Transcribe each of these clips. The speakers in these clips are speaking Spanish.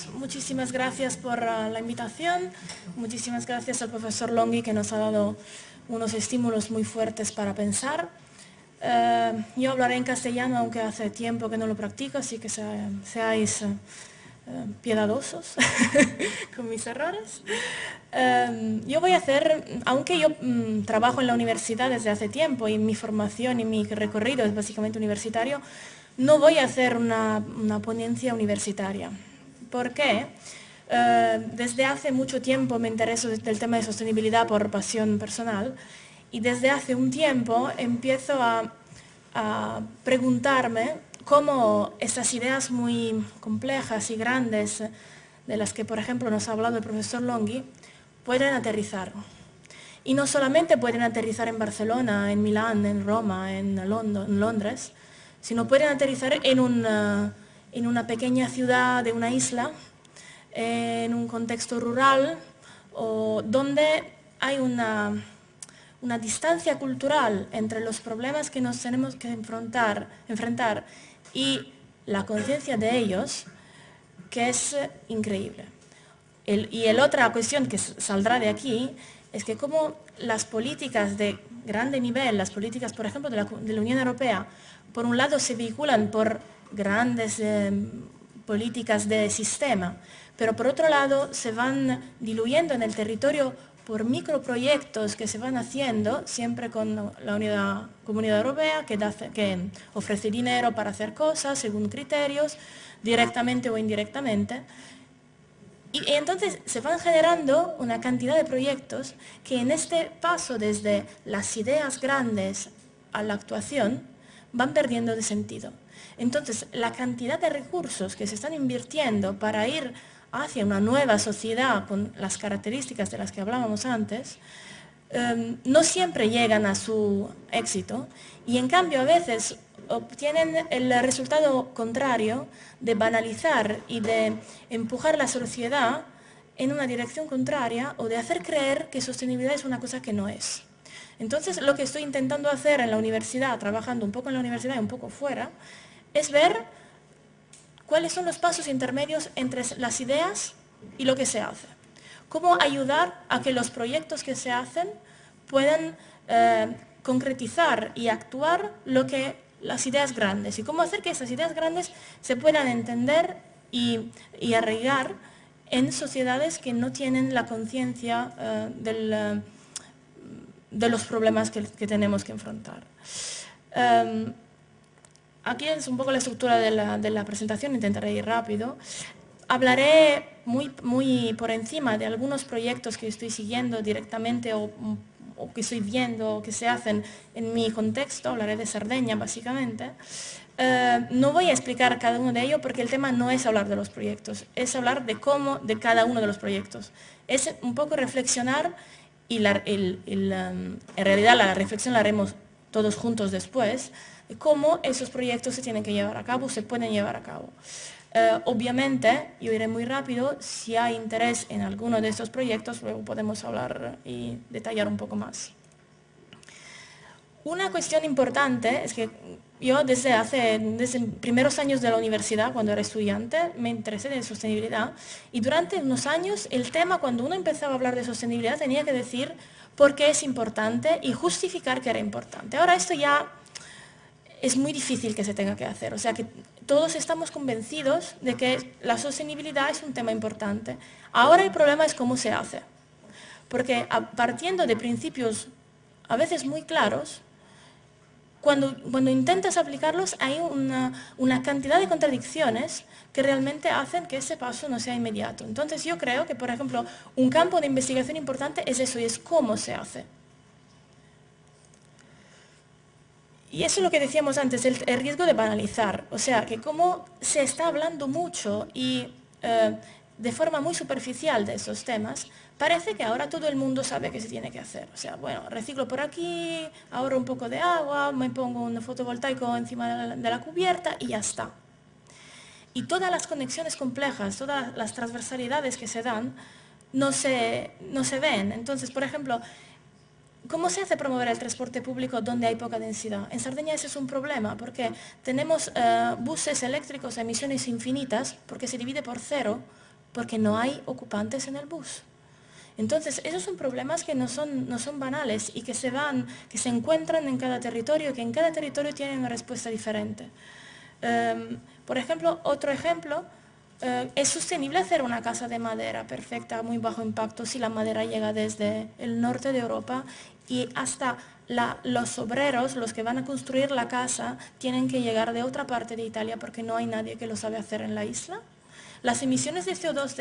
todos, muchísimas gracias por la invitación, muchísimas gracias al profesor Longhi que nos ha dado unos estímulos muy fuertes para pensar. Yo hablaré en castellano, aunque hace tiempo que no lo practico, así que seáis piadosos con mis errores. Yo voy a hacer, aunque yo trabajo en la universidad desde hace tiempo y mi formación y mi recorrido es básicamente universitario, no voy a hacer una ponencia universitaria. ¿Por qué? Desde hace mucho tiempo me intereso del tema de sostenibilidad por pasión personal y desde hace un tiempo empiezo a preguntarme cómo estas ideas muy complejas y grandes de las que, por ejemplo, nos ha hablado el profesor Longhi, pueden aterrizar. Y no solamente pueden aterrizar en Barcelona, en Milán, en Roma, en Londres, sino pueden aterrizar en una pequeña ciudad de una isla, en un contexto rural, o donde hay una distancia cultural entre los problemas que nos tenemos que enfrentar y la conciencia de ellos, que es increíble. Y la otra cuestión que saldrá de aquí es que como las políticas de grande nivel, las políticas, por ejemplo, de la Unión Europea, por un lado se vehiculan por grandes políticas de sistema, pero por otro lado se van diluyendo en el territorio por microproyectos que se van haciendo, siempre con la Comunidad Europea, que ofrece dinero para hacer cosas según criterios, directamente o indirectamente. Y entonces se van generando una cantidad de proyectos que en este paso desde las ideas grandes a la actuación van perdiendo de sentido. Entonces, la cantidad de recursos que se están invirtiendo para ir hacia una nueva sociedad con las características de las que hablábamos antes, no siempre llegan a su éxito y en cambio a veces obtienen el resultado contrario de banalizar y de empujar la sociedad en una dirección contraria o de hacer creer que sostenibilidad es una cosa que no es. Entonces lo que estoy intentando hacer en la universidad, trabajando un poco en la universidad y un poco fuera, es ver cuáles son los pasos intermedios entre las ideas y lo que se hace. Cómo ayudar a que los proyectos que se hacen puedan concretizar y actuar las ideas grandes y cómo hacer que esas ideas grandes se puedan entender y arraigar en sociedades que no tienen la conciencia de los problemas que tenemos que enfrentar. Aquí es un poco la estructura de la presentación, intentaré ir rápido. Hablaré muy por encima de algunos proyectos que estoy siguiendo directamente o que estoy viendo que se hacen en mi contexto, hablaré de Cerdeña básicamente. No voy a explicar cada uno de ellos porque el tema no es hablar de los proyectos, es hablar de cómo de cada uno de los proyectos. Es un poco reflexionar y en realidad la reflexión la haremos todos juntos después, de cómo esos proyectos se tienen que llevar a cabo, se pueden llevar a cabo. Obviamente, yo iré muy rápido, si hay interés en alguno de estos proyectos, luego podemos hablar y detallar un poco más. Una cuestión importante es que yo desde primeros años de la universidad, cuando era estudiante, me interesé en sostenibilidad y durante unos años el tema, cuando uno empezaba a hablar de sostenibilidad, tenía que decir por qué es importante y justificar que era importante. Ahora esto ya es muy difícil que se tenga que hacer, o sea que todos estamos convencidos de que la sostenibilidad es un tema importante. Ahora el problema es cómo se hace, porque partiendo de principios a veces muy claros, cuando intentas aplicarlos hay una cantidad de contradicciones que realmente hacen que ese paso no sea inmediato. Entonces yo creo que, por ejemplo, un campo de investigación importante es eso, y es cómo se hace. Y eso es lo que decíamos antes, el riesgo de banalizar. O sea, que como se está hablando mucho y de forma muy superficial de esos temas, parece que ahora todo el mundo sabe qué se tiene que hacer. O sea, bueno, reciclo por aquí, ahorro un poco de agua, me pongo un fotovoltaico encima de la cubierta y ya está. Y todas las conexiones complejas, todas las transversalidades que se dan, no se ven. Entonces, por ejemplo, ¿cómo se hace promover el transporte público donde hay poca densidad? En Cerdeña ese es un problema porque tenemos buses eléctricos a emisiones infinitas porque se divide por cero porque no hay ocupantes en el bus. Entonces, esos son problemas que no son banales y que se encuentran en cada territorio, que en cada territorio tienen una respuesta diferente. Por ejemplo, otro ejemplo, es sostenible hacer una casa de madera perfecta, muy bajo impacto, si la madera llega desde el norte de Europa y hasta los obreros, los que van a construir la casa, tienen que llegar de otra parte de Italia porque no hay nadie que lo sabe hacer en la isla. Las emisiones de CO2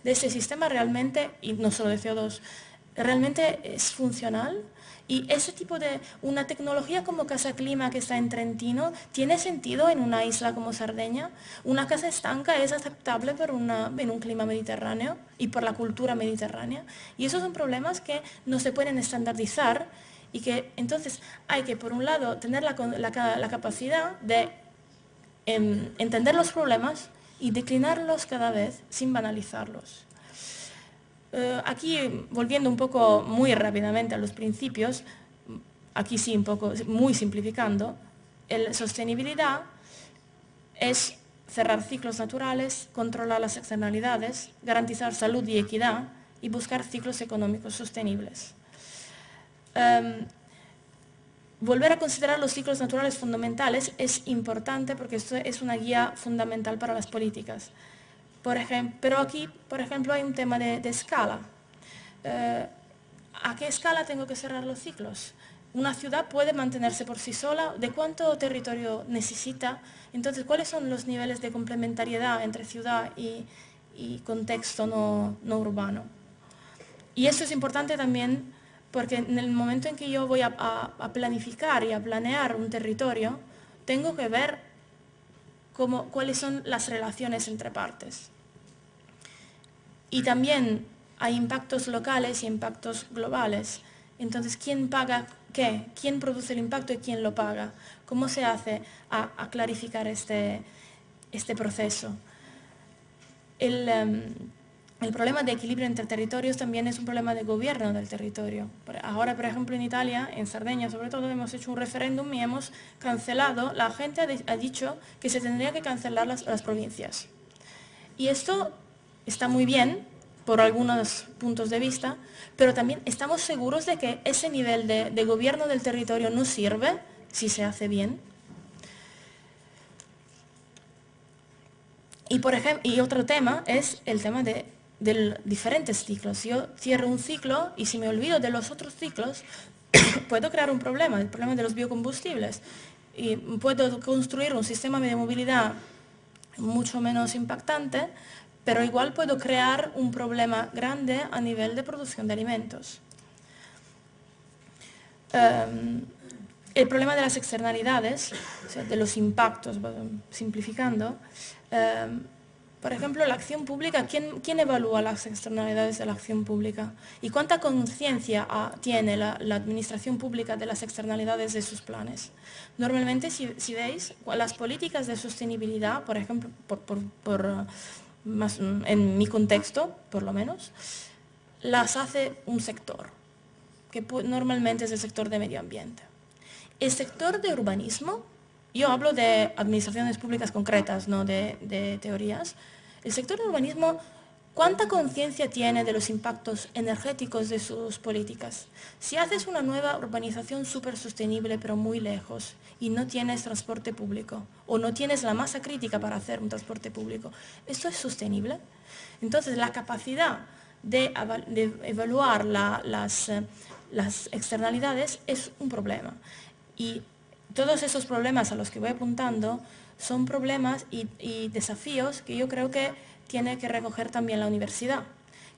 de este sistema realmente, y no solo de CO2, realmente es funcional. Y ese tipo de, una tecnología como Casa Clima que está en Trentino, ¿tiene sentido en una isla como Cerdeña? Una casa estanca es aceptable en un clima mediterráneo y por la cultura mediterránea. Y esos son problemas que no se pueden estandarizar y que entonces hay que, por un lado, tener la capacidad de entender los problemas y declinarlos cada vez sin banalizarlos. Aquí, volviendo un poco muy rápidamente a los principios, aquí sí un poco muy simplificando, la sostenibilidad es cerrar ciclos naturales, controlar las externalidades, garantizar salud y equidad y buscar ciclos económicos sostenibles. Volver a considerar los ciclos naturales fundamentales es importante porque esto es una guía fundamental para las políticas. Pero aquí, por ejemplo, hay un tema de escala. ¿A qué escala tengo que cerrar los ciclos? Una ciudad puede mantenerse por sí sola. ¿De cuánto territorio necesita? Entonces, ¿cuáles son los niveles de complementariedad entre ciudad y contexto no urbano? Y eso es importante también porque en el momento en que yo voy a planificar y a planear un territorio, tengo que ver cuáles son las relaciones entre partes. Y también hay impactos locales y impactos globales. Entonces, ¿quién paga qué? ¿Quién produce el impacto y quién lo paga? ¿Cómo se hace a clarificar este proceso? El problema de equilibrio entre territorios también es un problema de gobierno del territorio. Ahora, por ejemplo, en Italia, en Cerdeña sobre todo, hemos hecho un referéndum y hemos cancelado, la gente ha dicho que se tendría que cancelar las provincias. Y esto está muy bien por algunos puntos de vista, pero también estamos seguros de que ese nivel de gobierno del territorio no sirve si se hace bien. Y otro tema es el tema de diferentes ciclos. Si yo cierro un ciclo y si me olvido de los otros ciclos, puedo crear un problema, el problema de los biocombustibles. Y puedo construir un sistema de movilidad mucho menos impactante, pero igual puedo crear un problema grande a nivel de producción de alimentos. El problema de las externalidades, o sea, de los impactos, simplificando, por ejemplo, la acción pública, ¿quién evalúa las externalidades de la acción pública? ¿Y cuánta conciencia tiene la administración pública de las externalidades de sus planes? Normalmente, si veis, las políticas de sostenibilidad, por ejemplo, en mi contexto, por lo menos, las hace un sector, que normalmente es el sector de medio ambiente. El sector de urbanismo, yo hablo de administraciones públicas concretas, no de teorías. El sector de urbanismo, ¿cuánta conciencia tiene de los impactos energéticos de sus políticas? Si haces una nueva urbanización súper sostenible, pero muy lejos, y no tienes transporte público, o no tienes la masa crítica para hacer un transporte público, ¿esto es sostenible? Entonces, la capacidad de evaluar las externalidades es un problema. Y todos esos problemas a los que voy apuntando son problemas y desafíos que yo creo que tiene que recoger también la universidad,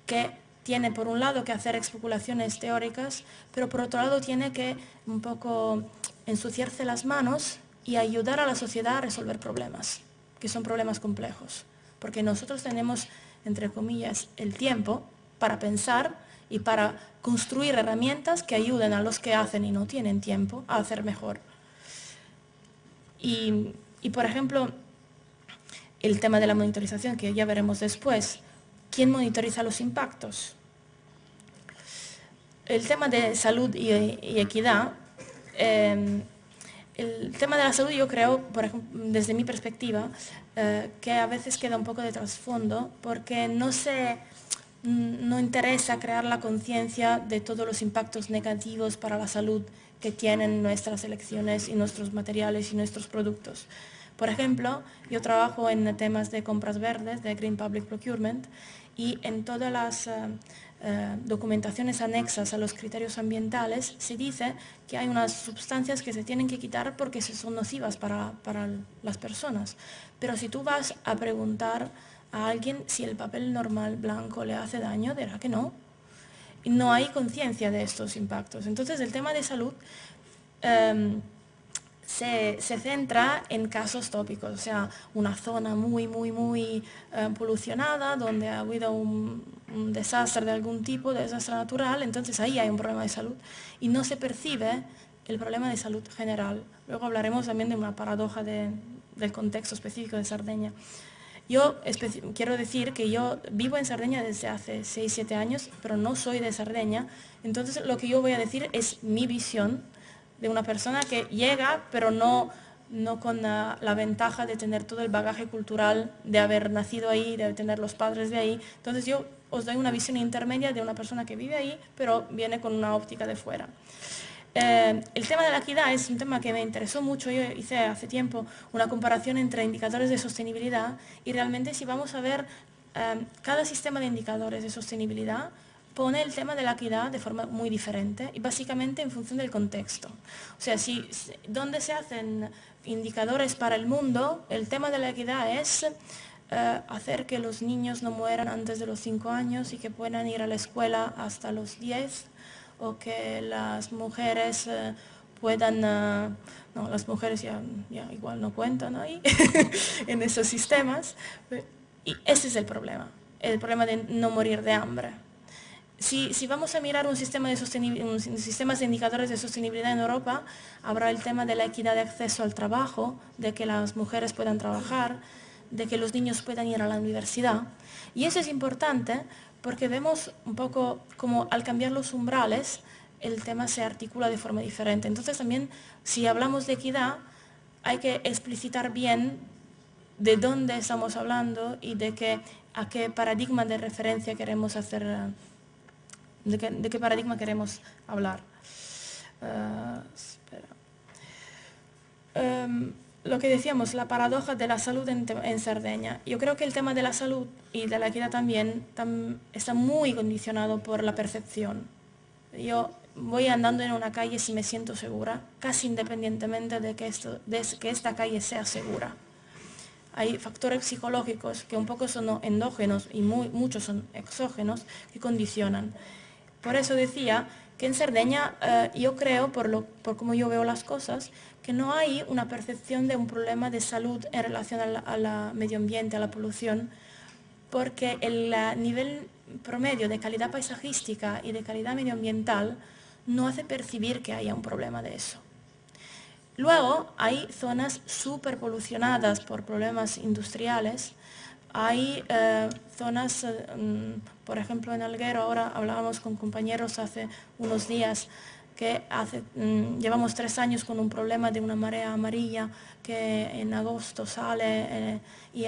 que tiene por un lado que hacer especulaciones teóricas, pero por otro lado tiene que un poco ensuciarse las manos y ayudar a la sociedad a resolver problemas, que son problemas complejos, porque nosotros tenemos, entre comillas, el tiempo para pensar y para construir herramientas que ayuden a los que hacen y no tienen tiempo a hacer mejor. Y por ejemplo, el tema de la monitorización, que ya veremos después. ¿Quién monitoriza los impactos? El tema de salud y equidad, el tema de la salud yo creo, por ejemplo, desde mi perspectiva, que a veces queda un poco de trasfondo porque no interesa crear la conciencia de todos los impactos negativos para la salud que tienen nuestras elecciones y nuestros materiales y nuestros productos. Por ejemplo, yo trabajo en temas de compras verdes, de Green Public Procurement, y en todas las documentaciones anexas a los criterios ambientales se dice que hay unas sustancias que se tienen que quitar porque son nocivas para las personas. Pero si tú vas a preguntar a alguien si el papel normal blanco le hace daño, dirá que no. Y no hay conciencia de estos impactos. Entonces el tema de salud se centra en casos tópicos, o sea, una zona muy polucionada donde ha habido un desastre de algún tipo, desastre natural, entonces ahí hay un problema de salud y no se percibe el problema de salud general. Luego hablaremos también de una paradoja del contexto específico de Cerdeña. Yo quiero decir que yo vivo en Cerdeña desde hace 6-7 años, pero no soy de Cerdeña, entonces lo que yo voy a decir es mi visión de una persona que llega, pero no con la ventaja de tener todo el bagaje cultural, de haber nacido ahí, de tener los padres de ahí. Entonces yo os doy una visión intermedia de una persona que vive ahí, pero viene con una óptica de fuera. El tema de la equidad es un tema que me interesó mucho. Yo hice hace tiempo una comparación entre indicadores de sostenibilidad y realmente si vamos a ver cada sistema de indicadores de sostenibilidad pone el tema de la equidad de forma muy diferente y básicamente en función del contexto. O sea, donde se hacen indicadores para el mundo, el tema de la equidad es hacer que los niños no mueran antes de los 5 años y que puedan ir a la escuela hasta los 10, o que las mujeres puedan, no, las mujeres ya igual no cuentan ahí en esos sistemas, y ese es el problema de no morir de hambre. Si vamos a mirar un sistema sistemas de indicadores de sostenibilidad en Europa, habrá el tema de la equidad de acceso al trabajo, de que las mujeres puedan trabajar, de que los niños puedan ir a la universidad. Y eso es importante porque vemos un poco como al cambiar los umbrales, el tema se articula de forma diferente. Entonces también, si hablamos de equidad, hay que explicitar bien de dónde estamos hablando y a qué paradigma de referencia queremos hacer, de qué paradigma queremos hablar. Lo que decíamos, la paradoja de la salud en Cerdeña. Yo creo que el tema de la salud y de la equidad también está muy condicionado por la percepción. Yo voy andando en una calle si me siento segura, casi independientemente de que esta calle sea segura. Hay factores psicológicos que un poco son endógenos y muchos son exógenos que condicionan. Por eso decía que en Cerdeña yo creo, por cómo yo veo las cosas, que no hay una percepción de un problema de salud en relación al medio ambiente, a la polución, porque el nivel promedio de calidad paisajística y de calidad medioambiental no hace percibir que haya un problema de eso. Luego hay zonas súper polucionadas por problemas industriales. Hay zonas, por ejemplo en Alguero, ahora hablábamos con compañeros hace unos días que llevamos 3 años con un problema de una marea amarilla que en agosto sale y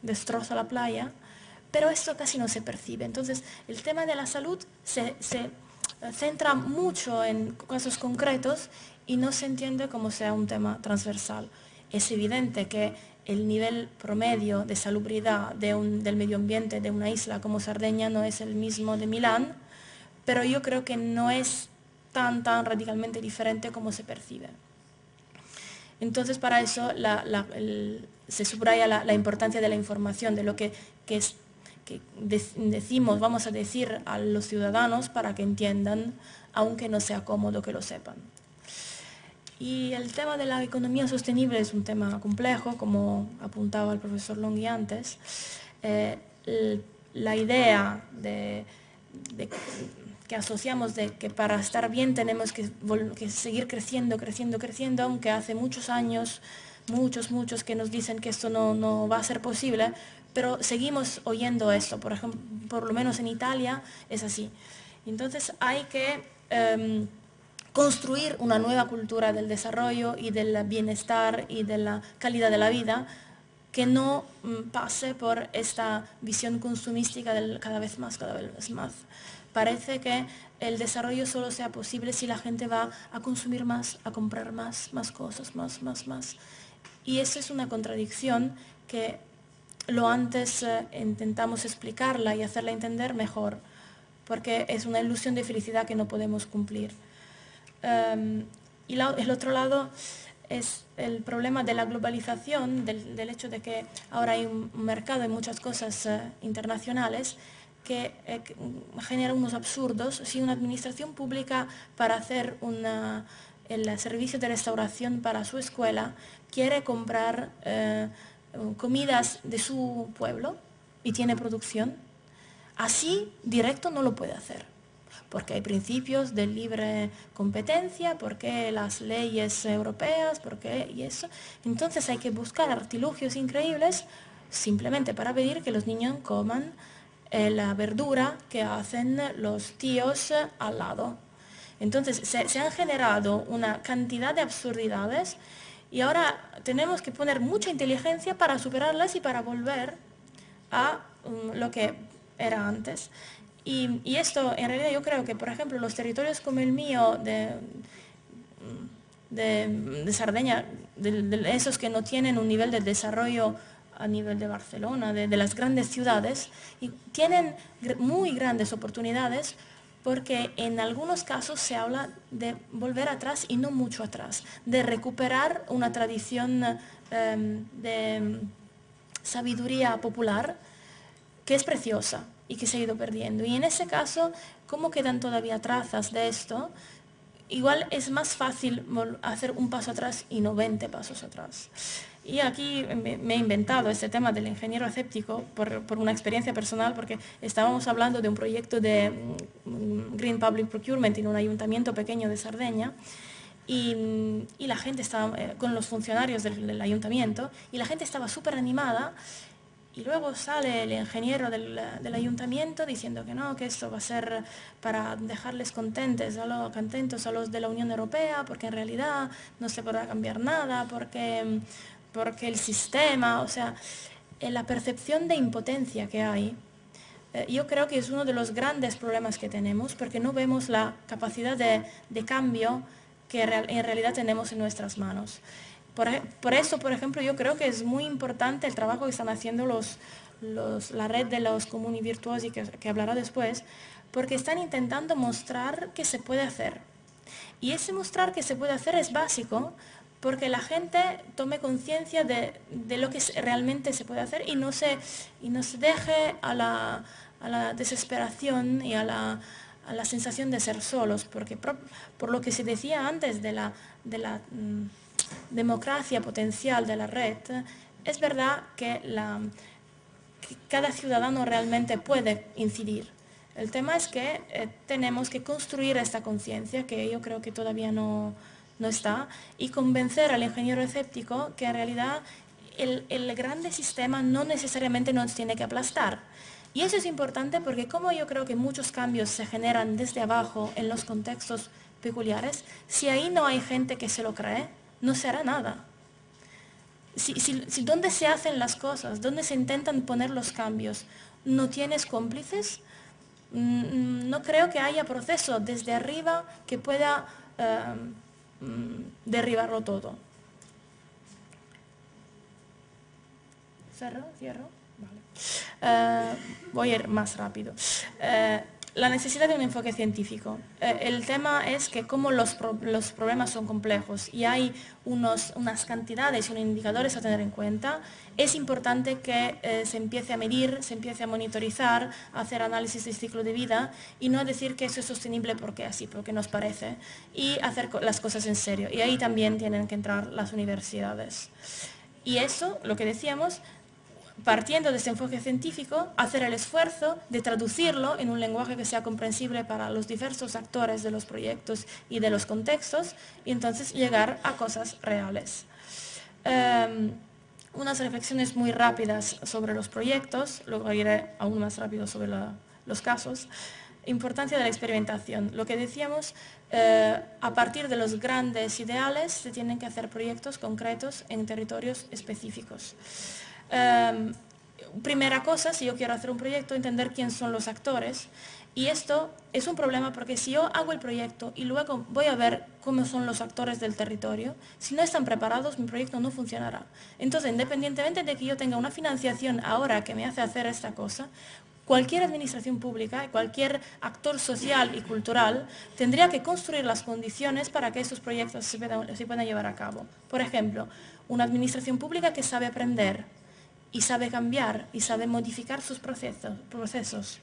destroza la playa, pero esto casi no se percibe. Entonces el tema de la salud se centra mucho en casos concretos y no se entiende como sea un tema transversal. Es evidente que el nivel promedio de salubridad del medio ambiente de una isla como Cerdeña no es el mismo de Milán, pero yo creo que no es tan radicalmente diferente como se percibe. Entonces para eso se subraya la importancia de la información, de lo que decimos, vamos a decir a los ciudadanos para que entiendan, aunque no sea cómodo que lo sepan. Y el tema de la economía sostenible es un tema complejo, como apuntaba el profesor Longhi antes. La idea que asociamos de que para estar bien tenemos que seguir creciendo, aunque hace muchos años, muchos que nos dicen que esto no va a ser posible, pero seguimos oyendo esto. Por ejemplo, por lo menos en Italia es así. Entonces hay que construir una nueva cultura del desarrollo y del bienestar y de la calidad de la vida que no pase por esta visión consumística del cada vez más, cada vez más. Parece que el desarrollo solo sea posible si la gente va a consumir más, a comprar más cosas, más. Y esa es una contradicción que lo antes intentamos explicarla y hacerla entender mejor, porque es una ilusión de felicidad que no podemos cumplir. Y el otro lado es el problema de la globalización, del hecho de que ahora hay un mercado y muchas cosas internacionales que genera unos absurdos. Si una administración pública para hacer el servicio de restauración para su escuela quiere comprar comidas de su pueblo y tiene producción, así directo no lo puede hacer, porque hay principios de libre competencia, porque las leyes europeas, y eso. Entonces hay que buscar artilugios increíbles simplemente para pedir que los niños coman la verdura que hacen los tíos al lado. Entonces se han generado una cantidad de absurdidades y ahora tenemos que poner mucha inteligencia para superarlas y para volver a lo que era antes. Y esto, en realidad, yo creo que, por ejemplo, los territorios como el mío de Sardeña, esos que no tienen un nivel de desarrollo a nivel de Barcelona, de las grandes ciudades, y tienen muy grandes oportunidades porque en algunos casos se habla de volver atrás y no mucho atrás, de recuperar una tradición de sabiduría popular que es preciosa y que se ha ido perdiendo. Y en ese caso, ¿cómo quedan todavía trazas de esto? Igual es más fácil hacer un paso atrás y no 20 pasos atrás. Y aquí me he inventado este tema del ingeniero escéptico por una experiencia personal, porque estábamos hablando de un proyecto de Green Public Procurement en un ayuntamiento pequeño de Sardeña, y la gente estaba con los funcionarios del ayuntamiento, y la gente estaba súper animada. Y luego sale el ingeniero del ayuntamiento diciendo que no, que esto va a ser para dejarles contentos a los de la Unión Europea, porque en realidad no se podrá cambiar nada, porque el sistema, o sea, la percepción de impotencia que hay, yo creo que es uno de los grandes problemas que tenemos, porque no vemos la capacidad de cambio que en realidad tenemos en nuestras manos. Por eso, por ejemplo, yo creo que es muy importante el trabajo que están haciendo la red de los comuni virtuosi, que hablará después, porque están intentando mostrar que se puede hacer. Y ese mostrar que se puede hacer es básico, porque la gente tome conciencia de lo que realmente se puede hacer y no se deje a la desesperación y a la sensación de ser solos, porque por lo que se decía antes de la democracia potencial de la red, es verdad que cada ciudadano realmente puede incidir. El tema es que tenemos que construir esta conciencia, que yo creo que todavía no está, y convencer al ingeniero escéptico que en realidad el grande sistema no necesariamente nos tiene que aplastar. Y eso es importante porque como yo creo que muchos cambios se generan desde abajo en los contextos peculiares, si ahí no hay gente que se lo cree, no se hará nada. Si donde se hacen las cosas, donde se intentan poner los cambios, no tienes cómplices, no creo que haya proceso desde arriba que pueda derribarlo todo. ¿Cierro? Vale. Voy a ir más rápido. La necesidad de un enfoque científico. El tema es que como los problemas son complejos y hay unas cantidades y unos indicadores a tener en cuenta, es importante que se empiece a medir, se empiece a monitorizar, a hacer análisis de ciclo de vida y no decir que eso es sostenible porque nos parece, y hacer las cosas en serio. Y ahí también tienen que entrar las universidades. Y eso, lo que decíamos, partiendo de ese enfoque científico, hacer el esfuerzo de traducirlo en un lenguaje que sea comprensible para los diversos actores de los proyectos y de los contextos, y entonces llegar a cosas reales. Unas reflexiones muy rápidas sobre los proyectos, luego iré aún más rápido sobre los casos. Importancia de la experimentación. Lo que decíamos, a partir de los grandes ideales se tienen que hacer proyectos concretos en territorios específicos. Primera cosa, si yo quiero hacer un proyecto, entender quién son los actores. Y esto es un problema porque si yo hago el proyecto y luego voy a ver cómo son los actores del territorio, si no están preparados, mi proyecto no funcionará. Entonces, independientemente de que yo tenga una financiación ahora que me hace hacer esta cosa, cualquier administración pública, cualquier actor social y cultural tendría que construir las condiciones para que estos proyectos se puedan llevar a cabo. Por ejemplo, una administración pública que sabe aprender y sabe cambiar y sabe modificar sus procesos.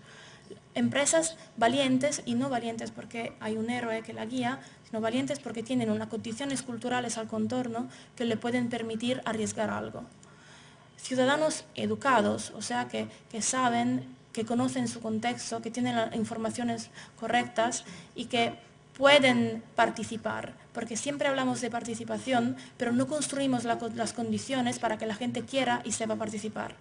Empresas valientes, y no valientes porque hay un héroe que la guía, sino valientes porque tienen unas condiciones culturales al contorno que le pueden permitir arriesgar algo. Ciudadanos educados, o sea, que saben, que conocen su contexto, que tienen las informaciones correctas y que pueden participar, porque siempre hablamos de participación, pero no construimos las condiciones para que la gente quiera y sepa participar.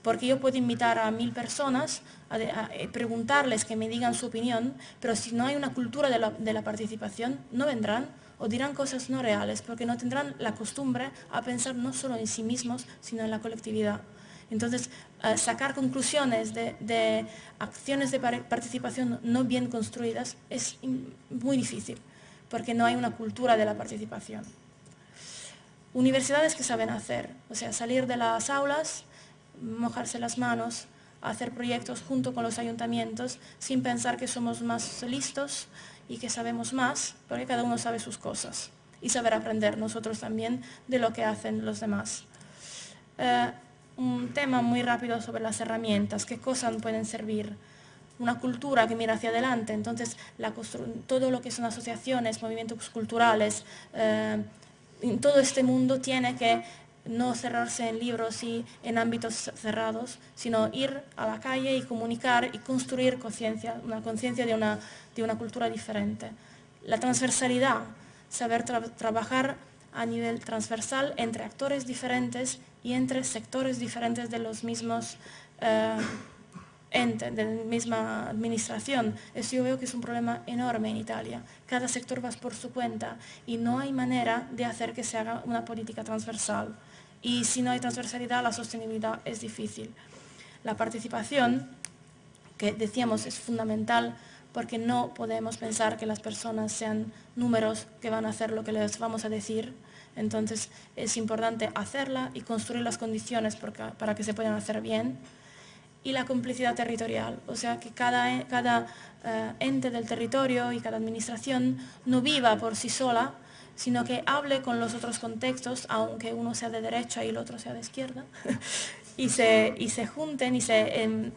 Porque yo puedo invitar a 1000 personas a preguntarles que me digan su opinión, pero si no hay una cultura de la participación, no vendrán o dirán cosas no reales, porque no tendrán la costumbre a pensar no solo en sí mismos, sino en la colectividad. Entonces, sacar conclusiones de acciones de participación no bien construidas es muy difícil, porque no hay una cultura de la participación. Universidades que saben hacer, o sea, salir de las aulas, mojarse las manos, hacer proyectos junto con los ayuntamientos sin pensar que somos más listos y que sabemos más, porque cada uno sabe sus cosas y saber aprender nosotros también de lo que hacen los demás. Un tema muy rápido sobre las herramientas, qué cosas pueden servir. Una cultura que mira hacia adelante, entonces todo lo que son asociaciones, movimientos culturales, en todo este mundo tiene que no cerrarse en libros y en ámbitos cerrados, sino ir a la calle y comunicar y construir conciencia, una conciencia de una cultura diferente. La transversalidad, saber trabajar a nivel transversal entre actores diferentes y entre sectores diferentes de los mismos entes, de la misma administración. Eso yo veo que es un problema enorme en Italia. Cada sector va por su cuenta y no hay manera de hacer que se haga una política transversal. Y si no hay transversalidad, la sostenibilidad es difícil. La participación, que decíamos es fundamental, porque no podemos pensar que las personas sean números que van a hacer lo que les vamos a decir. Entonces es importante hacerla y construir las condiciones para que se puedan hacer bien. Y la complicidad territorial, o sea que cada ente del territorio y cada administración no viva por sí sola, sino que hable con los otros contextos, aunque uno sea de derecha y el otro sea de izquierda, y se junten y se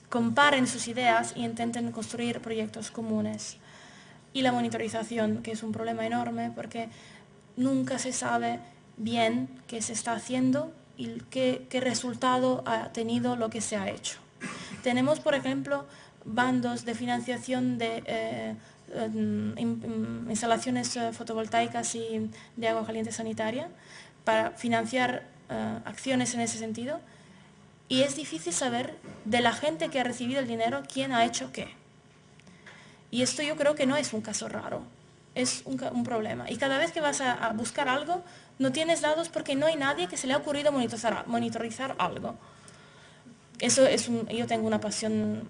comparen sus ideas y intenten construir proyectos comunes. Y la monitorización, que es un problema enorme porque nunca se sabe bien qué se está haciendo y qué resultado ha tenido lo que se ha hecho. Tenemos, por ejemplo, bandos de financiación de instalaciones fotovoltaicas y de agua caliente sanitaria para financiar acciones en ese sentido, y es difícil saber de la gente que ha recibido el dinero quién ha hecho qué. Y esto yo creo que no es un caso raro, es un problema. Y cada vez que vas a buscar algo, no tienes datos porque no hay nadie que se le ha ocurrido monitorizar algo. Eso yo tengo una pasión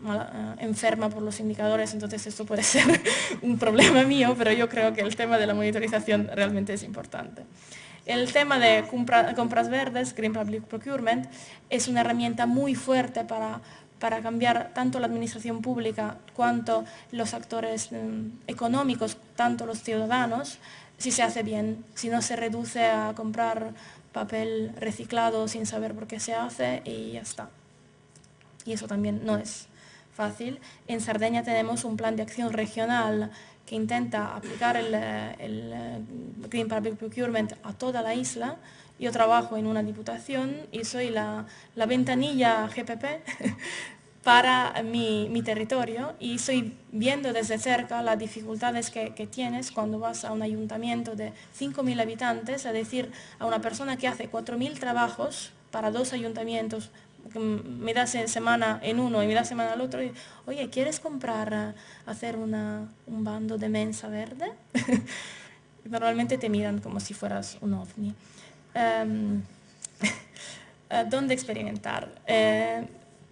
enferma por los indicadores, entonces esto puede ser un problema mío, pero yo creo que el tema de la monitorización realmente es importante. El tema de compras verdes, Green Public Procurement, es una herramienta muy fuerte para cambiar tanto la administración pública cuanto los actores económicos, tanto los ciudadanos, si se hace bien, si no se reduce a comprar papel reciclado sin saber por qué se hace y ya está. Y eso también no es fácil. En Cerdeña tenemos un plan de acción regional que intenta aplicar el Green Public Procurement a toda la isla. Yo trabajo en una diputación y soy la ventanilla GPP para mi territorio y estoy viendo desde cerca las dificultades que tienes cuando vas a un ayuntamiento de 5.000 habitantes a decir a una persona que hace 4.000 trabajos para 2 ayuntamientos me da semana en uno y me da semana al otro, y, oye, ¿quieres comprar, hacer un bando de mensa verde? Normalmente te miran como si fueras un ovni. ¿Dónde experimentar?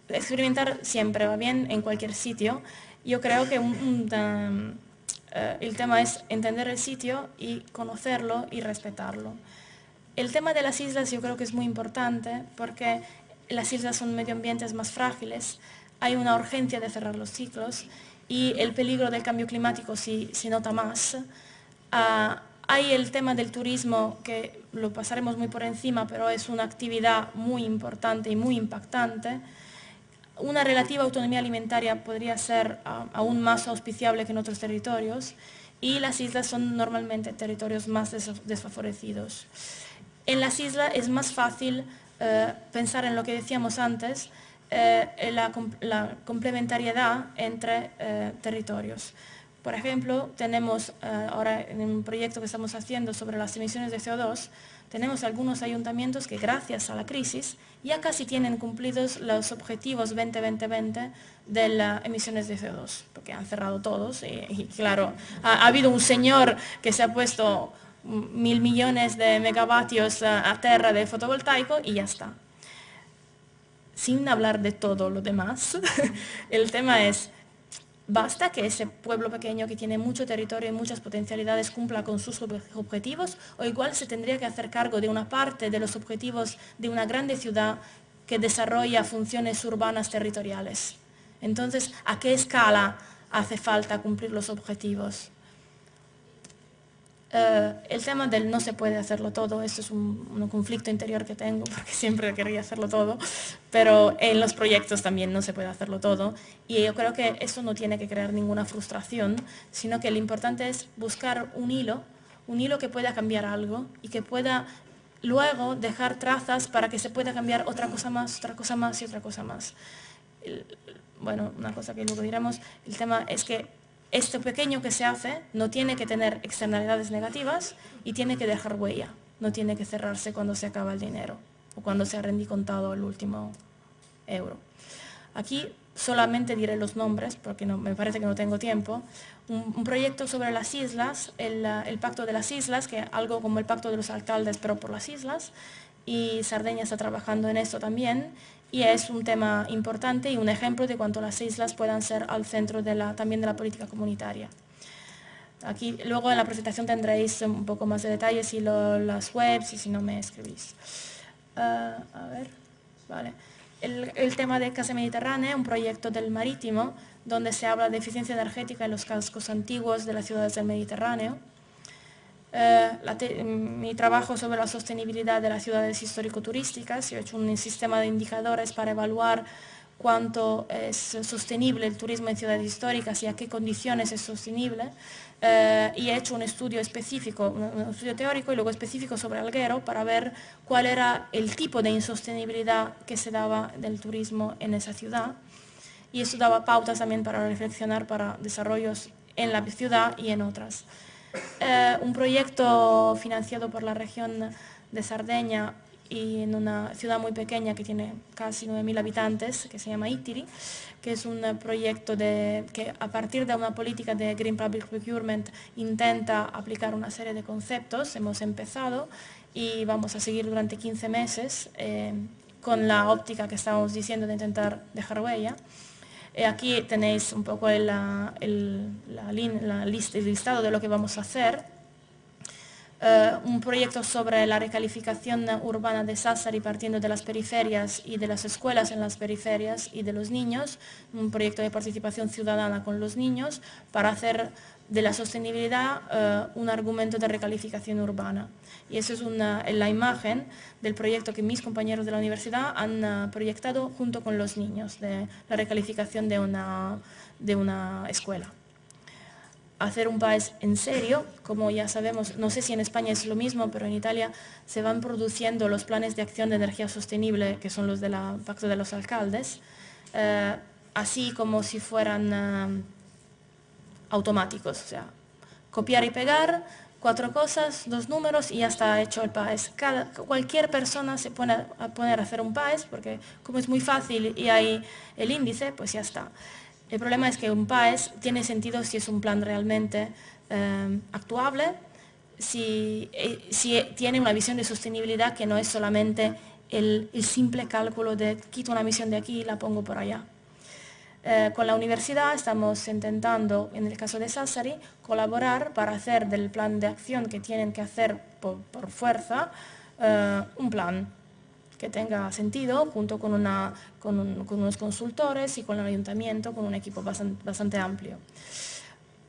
Experimentar siempre va bien en cualquier sitio. Yo creo que el tema es entender el sitio y conocerlo y respetarlo. El tema de las islas yo creo que es muy importante porque las islas son medio ambientes más frágiles, hay una urgencia de cerrar los ciclos y el peligro del cambio climático se nota más. Hay el tema del turismo, que lo pasaremos muy por encima, pero es una actividad muy importante y muy impactante. Una relativa autonomía alimentaria podría ser aún más auspiciable que en otros territorios, y las islas son normalmente territorios más desfavorecidos. En las islas es más fácil pensar en lo que decíamos antes, la complementariedad entre territorios. Por ejemplo, tenemos ahora en un proyecto que estamos haciendo sobre las emisiones de CO2, tenemos algunos ayuntamientos que gracias a la crisis ya casi tienen cumplidos los objetivos 20-20-20 de las emisiones de CO2, porque han cerrado todos y claro, ha habido un señor que se ha puesto 1.000 millones de megavatios a tierra de fotovoltaico y ya está. Sin hablar de todo lo demás, el tema es, ¿basta que ese pueblo pequeño que tiene mucho territorio y muchas potencialidades cumpla con sus objetivos? ¿O igual se tendría que hacer cargo de una parte de los objetivos de una grande ciudad que desarrolla funciones urbanas territoriales? Entonces, ¿a qué escala hace falta cumplir los objetivos? El tema del no se puede hacerlo todo, esto es un conflicto interior que tengo porque siempre quería hacerlo todo, pero en los proyectos también no se puede hacerlo todo y yo creo que eso no tiene que crear ninguna frustración, sino que lo importante es buscar un hilo que pueda cambiar algo y que pueda luego dejar trazas para que se pueda cambiar otra cosa más y otra cosa más. Bueno, una cosa que luego diremos, el tema es que esto pequeño que se hace no tiene que tener externalidades negativas y tiene que dejar huella, no tiene que cerrarse cuando se acaba el dinero o cuando se ha rendicontado el último euro. Aquí solamente diré los nombres porque me parece que no tengo tiempo. Un proyecto sobre las islas, el Pacto de las Islas, que es algo como el Pacto de los Alcaldes pero por las islas, y Sardeña está trabajando en esto también. Y es un tema importante y un ejemplo de cuánto las islas puedan ser al centro también de la política comunitaria. Aquí luego en la presentación tendréis un poco más de detalles y las webs y si no me escribís. A ver, vale. El tema de Casa Mediterránea, un proyecto del Marítimo, donde se habla de eficiencia energética en los cascos antiguos de las ciudades del Mediterráneo. Mi trabajo sobre la sostenibilidad de las ciudades histórico-turísticas. Yo he hecho un sistema de indicadores para evaluar cuánto es sostenible el turismo en ciudades históricas y a qué condiciones es sostenible. Y he hecho un estudio específico, un estudio teórico y luego específico sobre Alguero para ver cuál era el tipo de insostenibilidad que se daba del turismo en esa ciudad. Y eso daba pautas también para reflexionar para desarrollos en la ciudad y en otras. Un proyecto financiado por la región de Sardeña y en una ciudad muy pequeña que tiene casi 9.000 habitantes, que se llama Itiri, que es un proyecto que a partir de una política de Green Public Procurement intenta aplicar una serie de conceptos. Hemos empezado y vamos a seguir durante 15 meses con la óptica que estábamos diciendo de intentar dejar huella. Aquí tenéis un poco el listado de lo que vamos a hacer. Un proyecto sobre la recalificación urbana de Sassari partiendo de las periferias y de las escuelas en las periferias y de los niños. Un proyecto de participación ciudadana con los niños para hacer de la sostenibilidad un argumento de recalificación urbana. Y eso es la imagen del proyecto que mis compañeros de la universidad han proyectado junto con los niños, de la recalificación de una escuela. Hacer un país en serio, como ya sabemos, no sé si en España es lo mismo, pero en Italia se van produciendo los planes de acción de energía sostenible, que son los del Pacto de los Alcaldes, así como si fueran automáticos, o sea, copiar y pegar. 4 cosas, 2 números y ya está hecho el PAES. Cualquier persona se pone a poner a hacer un PAES porque como es muy fácil y hay el índice, pues ya está. El problema es que un PAES tiene sentido si es un plan realmente actuable, si tiene una visión de sostenibilidad que no es solamente el simple cálculo de quito una emisión de aquí y la pongo por allá. Con la universidad estamos intentando, en el caso de Sassari, colaborar para hacer del plan de acción que tienen que hacer por fuerza un plan que tenga sentido junto con unos consultores y con el ayuntamiento, con un equipo bastante amplio.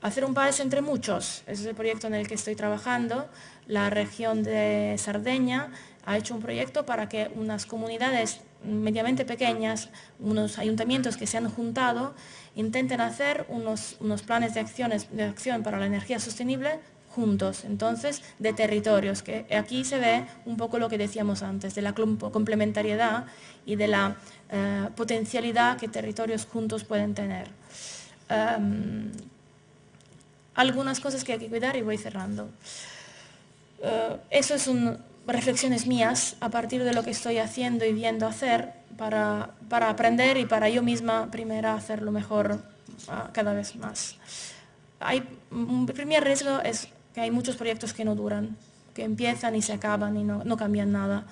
Hacer un PAES entre muchos, ese es el proyecto en el que estoy trabajando. La región de Cerdeña ha hecho un proyecto para que unas comunidades medianamente pequeñas, unos ayuntamientos que se han juntado, intenten hacer unos planes de acción para la energía sostenible juntos, entonces, de territorios, que aquí se ve un poco lo que decíamos antes, de la complementariedad y de la potencialidad que territorios juntos pueden tener. Algunas cosas que hay que cuidar y voy cerrando. Eso son reflexiones mías a partir de lo que estoy haciendo y viendo hacer para aprender y para yo misma primero hacerlo mejor cada vez más. Un primer riesgo es que hay muchos proyectos que no duran, que empiezan y se acaban y no cambian nada.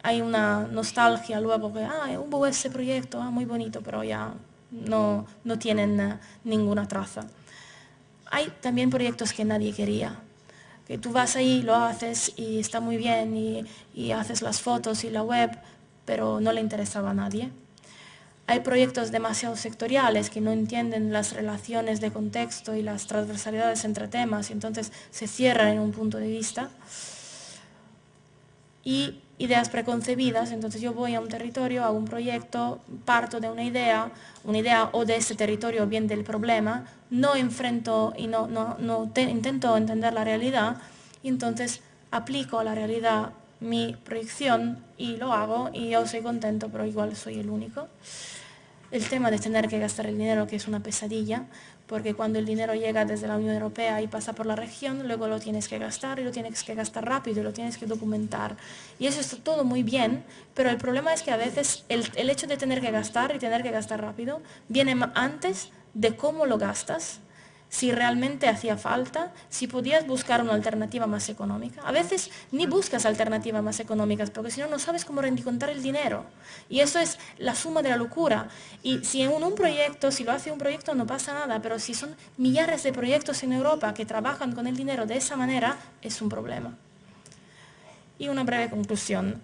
Hay una nostalgia luego que hubo ese proyecto, muy bonito, pero ya no tienen ninguna traza. Hay también proyectos que nadie quería, que tú vas ahí, lo haces y está muy bien y haces las fotos y la web, pero no le interesaba a nadie. Hay proyectos demasiado sectoriales que no entienden las relaciones de contexto y las transversalidades entre temas y entonces se cierran en un punto de vista. Y ideas preconcebidas, entonces yo voy a un territorio, hago un proyecto, parto de una idea o de ese territorio o bien del problema, no enfrento y intento entender la realidad y entonces aplico a la realidad mi proyección y lo hago y yo soy contento, pero igual soy el único. El tema de tener que gastar el dinero, que es una pesadilla, porque cuando el dinero llega desde la Unión Europea y pasa por la región, luego lo tienes que gastar y lo tienes que gastar rápido y lo tienes que documentar. Y eso está todo muy bien, pero el problema es que a veces el hecho de tener que gastar y tener que gastar rápido viene antes de cómo lo gastas, si realmente hacía falta, si podías buscar una alternativa más económica. A veces ni buscas alternativas más económicas, porque si no, no sabes cómo rendicontar el dinero. Y eso es la suma de la locura. Y si en un proyecto, si lo hace un proyecto, no pasa nada, pero si son millares de proyectos en Europa que trabajan con el dinero de esa manera, es un problema. Y una breve conclusión.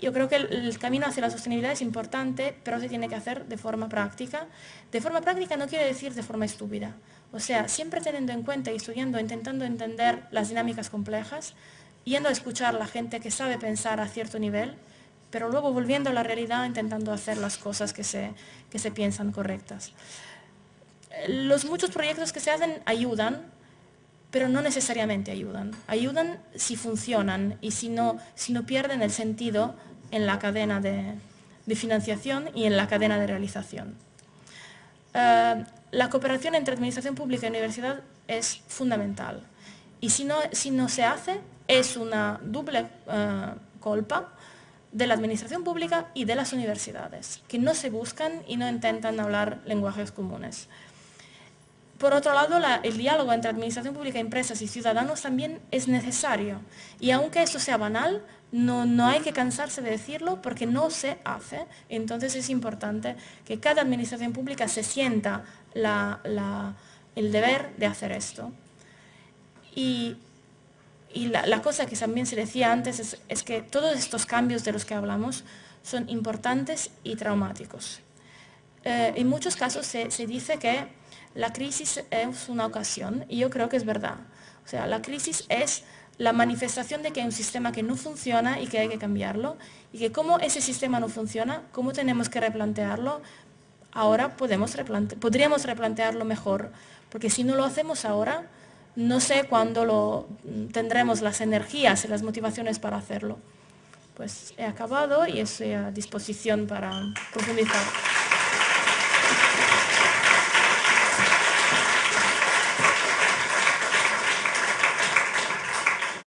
Yo creo que el camino hacia la sostenibilidad es importante, pero se tiene que hacer de forma práctica. De forma práctica no quiere decir de forma estúpida. O sea, siempre teniendo en cuenta y estudiando, intentando entender las dinámicas complejas, yendo a escuchar a la gente que sabe pensar a cierto nivel, pero luego volviendo a la realidad, intentando hacer las cosas que se piensan correctas. Los muchos proyectos que se hacen ayudan, pero no necesariamente ayudan. Ayudan si funcionan y si no pierden el sentido en la cadena de financiación y en la cadena de realización. La cooperación entre administración pública y universidad es fundamental. Y si no se hace, es una doble culpa de la administración pública y de las universidades, que no se buscan y no intentan hablar lenguajes comunes. Por otro lado, el diálogo entre administración pública, empresas y ciudadanos también es necesario. Y aunque esto sea banal, no hay que cansarse de decirlo porque no se hace. Entonces es importante que cada administración pública se sienta el deber de hacer esto. Y la cosa que también se decía antes es que todos estos cambios de los que hablamos son importantes y traumáticos. En muchos casos se dice que la crisis es una ocasión y yo creo que es verdad. O sea, la crisis es la manifestación de que hay un sistema que no funciona y que hay que cambiarlo y que como ese sistema no funciona, cómo tenemos que replantearlo, ahora podríamos replantearlo mejor, porque si no lo hacemos ahora, no sé cuándo tendremos las energías y las motivaciones para hacerlo. Pues he acabado y estoy a disposición para profundizar.